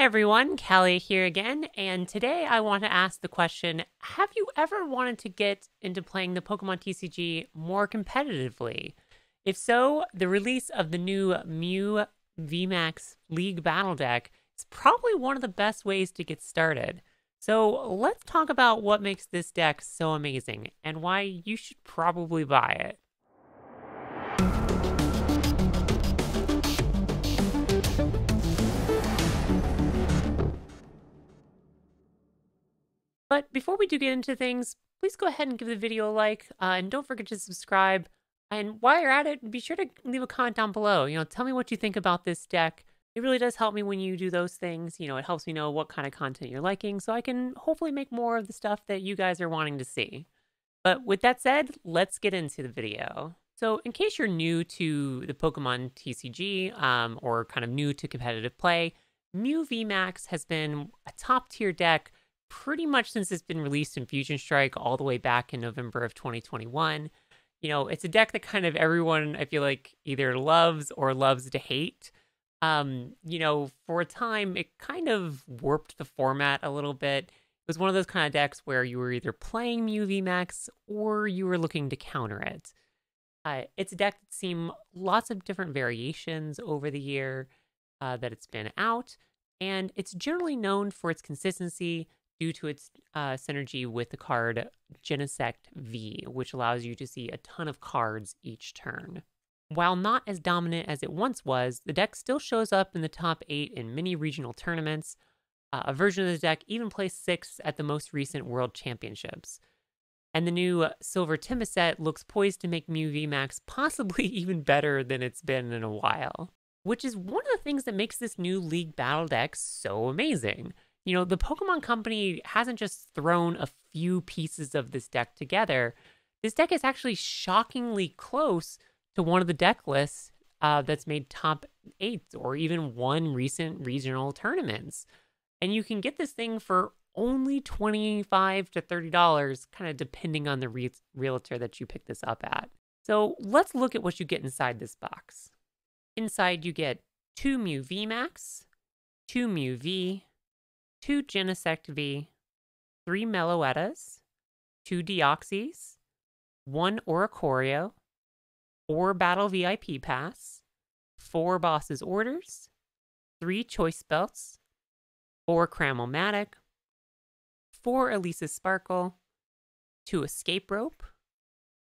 everyone, Callie here again, and today I want to ask the question, have you ever wanted to get into playing the Pokemon TCG more competitively? If so, the release of the new Mew VMAX League Battle Deck is probably one of the best ways to get started. So let's talk about what makes this deck so amazing, and why you should probably buy it. But before we do get into things, please go ahead and give the video a like, and don't forget to subscribe. And while you're at it, be sure to leave a comment down below. Tell me what you think about this deck. It really does help me when you do those things. It helps me know what kind of content you're liking, so I can hopefully make more of the stuff that you guys are wanting to see. But with that said, let's get into the video. So in case you're new to the Pokemon TCG, or kind of new to competitive play, Mew VMAX has been a top tier deck pretty much since it's been released in Fusion Strike all the way back in November of 2021. It's a deck that kind of everyone, I feel like, either loves or loves to hate. For a time, it kind of warped the format a little bit. It was one of those kind of decks where you were either playing Mew VMAX or you were looking to counter it. It's a deck that's seen lots of different variations over the year that it's been out, and it's generally known for its consistency due to its synergy with the card Genesect V, which allows you to see a ton of cards each turn. While not as dominant as it once was, the deck still shows up in the top 8 in many regional tournaments. A version of the deck even placed 6th at the most recent World Championships. And the new Silver Timba set looks poised to make Mew VMAX possibly even better than it's been in a while, which is one of the things that makes this new League Battle deck so amazing. The Pokemon Company hasn't just thrown a few pieces of this deck together. This deck is actually shockingly close to one of the deck lists that's made top 8 or even won recent regional tournaments. And you can get this thing for only $25 to $30, kind of depending on the realtor that you pick this up at. So let's look at what you get inside this box. Inside you get 2 Mew VMAX, 2 Mew V, 2 Genesect V, 3 Meloettas, 2 Deoxys, 1 Oricorio, 4 Battle VIP Pass, 4 Boss's Orders, 3 Choice Belts, 4 Cram-o-matic, 4 Elesa Sparkle, 2 Escape Rope,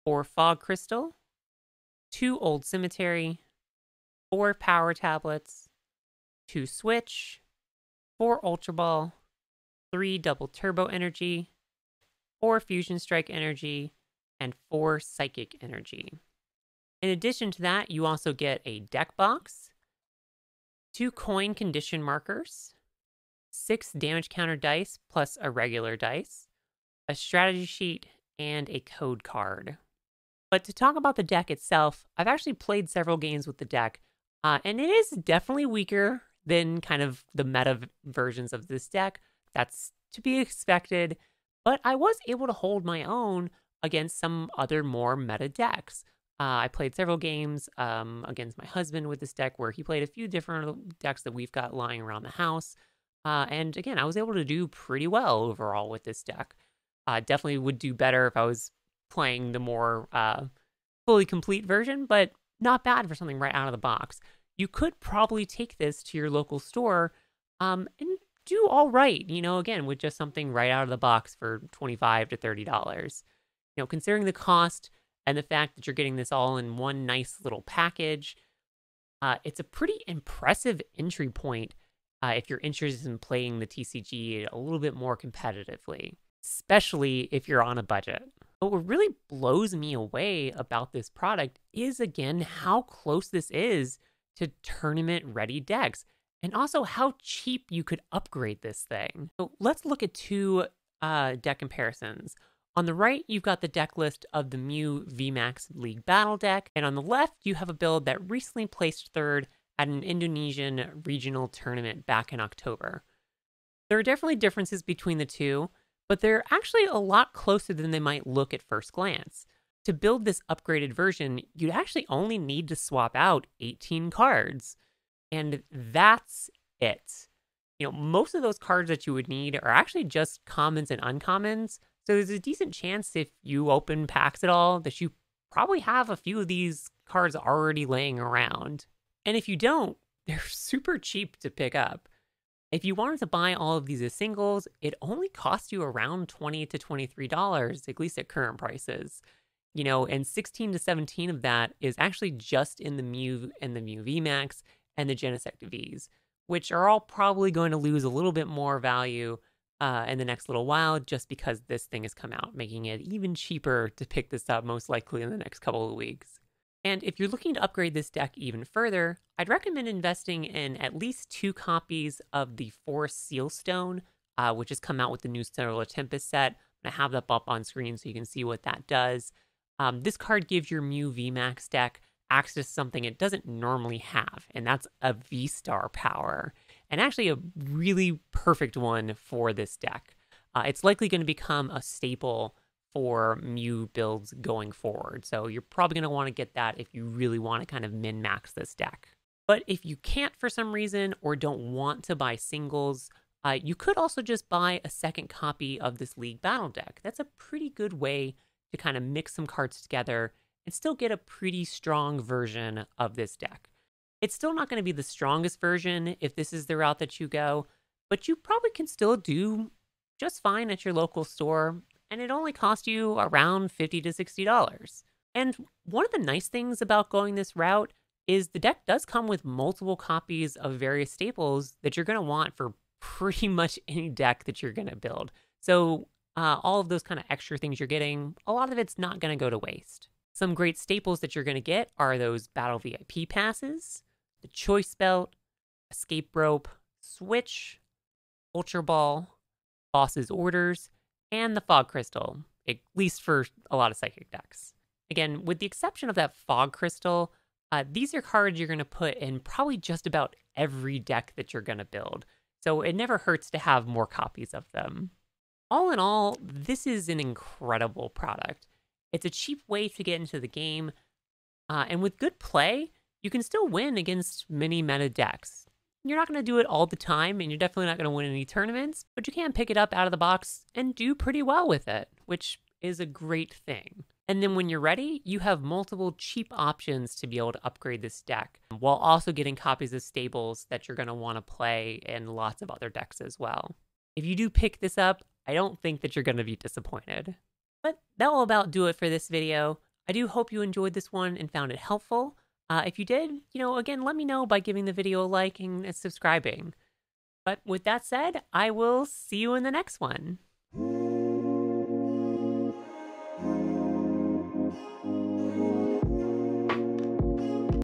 4 Fog Crystal, 2 Old Cemetery, 4 Power Tablets, 2 Switch, 4 Ultra Ball, 3 Double Turbo Energy, 4 Fusion Strike Energy, and 4 Psychic Energy. In addition to that, you also get a deck box, 2 coin condition markers, 6 damage counter dice plus a regular dice, a strategy sheet, and a code card. But to talk about the deck itself, I've actually played several games with the deck, and it is definitely weaker than kind of the meta versions of this deck. That's to be expected, but I was able to hold my own against some other more meta decks. I played several games against my husband with this deck where he played a few different decks that we've got lying around the house. And again, I was able to do pretty well overall with this deck. Definitely would do better if I was playing the more fully complete version, but not bad for something right out of the box. You could probably take this to your local store and do all right, again, with just something right out of the box for $25 to $30. Considering the cost and the fact that you're getting this all in one nice little package, it's a pretty impressive entry point if you're interested in playing the TCG a little bit more competitively, especially if you're on a budget. But what really blows me away about this product is, again, how close this is to tournament-ready decks, and also how cheap you could upgrade this thing. So let's look at 2 deck comparisons. On the right, you've got the deck list of the Mew VMAX League Battle deck, and on the left, you have a build that recently placed 3rd at an Indonesian regional tournament back in October. There are definitely differences between the two, but they're actually a lot closer than they might look at first glance. To build this upgraded version, you'd actually only need to swap out 18 cards. And that's it. Most of those cards that you would need are actually just commons and uncommons. So there's a decent chance if you open packs at all that you probably have a few of these cards already laying around. And if you don't, they're super cheap to pick up. If you wanted to buy all of these as singles, it only costs you around $20 to $23, at least at current prices. And 16 to 17 of that is actually just in the Mew and the Mew VMAX and the Genesect Vs, which are all probably going to lose a little bit more value in the next little while just because this thing has come out, making it even cheaper to pick this up most likely in the next couple of weeks. And if you're looking to upgrade this deck even further, I'd recommend investing in at least 2 copies of the Forest Sealstone, which has come out with the new Solar Tempest set. I'm going to have that up on screen so you can see what that does. This card gives your Mew VMAX deck access to something it doesn't normally have, and that's a V-Star power, and actually a really perfect one for this deck. It's likely going to become a staple for Mew builds going forward, so you're probably going to want to get that if you really want to kind of min-max this deck. But if you can't for some reason or don't want to buy singles, you could also just buy a second copy of this League Battle deck. That's a pretty good way to kind of mix some cards together and still get a pretty strong version of this deck. It's still not going to be the strongest version if this is the route that you go, but you probably can still do just fine at your local store, and it only costs you around $50 to $60. And one of the nice things about going this route is the deck does come with multiple copies of various staples that you're going to want for pretty much any deck that you're going to build. So all of those kind of extra things you're getting, a lot of it's not going to go to waste. Some great staples that you're going to get are those Battle VIP passes, the Choice Belt, Escape Rope, Switch, Ultra Ball, Boss's Orders, and the Fog Crystal, at least for a lot of Psychic decks. Again, with the exception of that Fog Crystal, these are cards you're going to put in probably just about every deck that you're going to build, so it never hurts to have more copies of them. All in all, this is an incredible product. It's a cheap way to get into the game, and with good play, you can still win against many meta decks. You're not going to do it all the time, and you're definitely not going to win any tournaments, but you can pick it up out of the box and do pretty well with it, which is a great thing. And then when you're ready, you have multiple cheap options to be able to upgrade this deck, while also getting copies of stables that you're going to want to play in lots of other decks as well. If you do pick this up, I don't think that you're going to be disappointed. But that will about do it for this video. I do hope you enjoyed this one and found it helpful. If you did, again, let me know by giving the video a like and subscribing. But with that said, I will see you in the next one.